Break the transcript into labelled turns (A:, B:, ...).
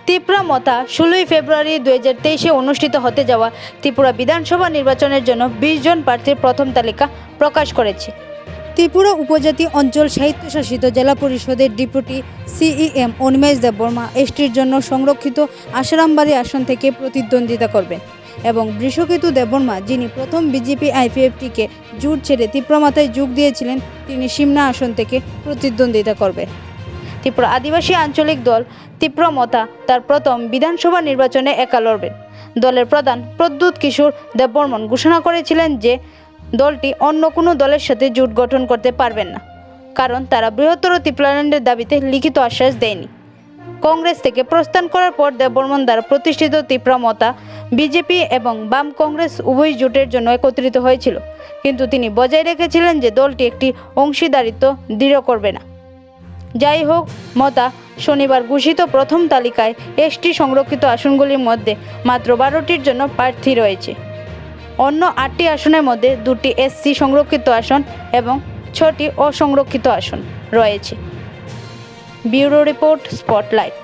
A: ত্রিপুরা মতা 16 ফেব্রুয়ারি 2023 অনুষ্ঠিত হতে যাওয়া ত্রিপুরা বিধানসভা নির্বাচনের জন্য 20 জন প্রার্থীর প্রথম তালিকা প্রকাশ করেছে। ত্রিপুরা উপজাতি অঞ্চল স্বায়ত্তশাসিত জেলা পরিষদের ডেপুটি সিইএম অনিমেষ দেববর্মা এসটির জন্য সংরক্ষিত আশারামবাড়ি আসন থেকে প্রতিদ্বন্দ্বিতা করবেন এবং বৃষকেতু দেববর্মা, যিনি প্রথম বিজেপি আইপিএফটিকে জোট ছেড়ে ত্রিপুরা মাতায় যোগ দিয়েছিলেন, তিনি সিমনা আসন থেকে প্রতিদ্বন্দ্বিতা করবেন। ত্রিপুরা আদিবাসী আঞ্চলিক দল ত্রিপুরা মতা তার প্রথম বিধানসভা নির্বাচনে একা লড়বেন। দলের প্রধান প্রদ্যুৎ কিশোর দেববর্মন ঘোষণা করেছিলেন যে দলটি অন্য কোনো দলের সাথে জোট গঠন করতে পারবেন না, কারণ তারা বৃহত্তর ত্রিপুরাল্যান্ডের দাবিতে লিখিত আশ্বাস দেয়নি। কংগ্রেস থেকে প্রস্থান করার পর দেববর্মন দ্বারা প্রতিষ্ঠিত ত্রিপুরা মতা বিজেপি এবং বাম কংগ্রেস উভয় জোটের জন্য একত্রিত হয়েছিল, কিন্তু তিনি বজায় রেখেছিলেন যে দলটি একটি অংশীদারিত্ব দৃঢ় করবে না। যাই হোক, মতা শনিবার ঘোষিত প্রথম তালিকায় এসটি সংরক্ষিত আসনগুলির মধ্যে মাত্র 12টির জন্য প্রার্থী রয়েছে। অন্য 8টি আসনের মধ্যে 2টি এসসি সংরক্ষিত আসন এবং 6টি অসংরক্ষিত আসন রয়েছে। Bureau report, spotlight.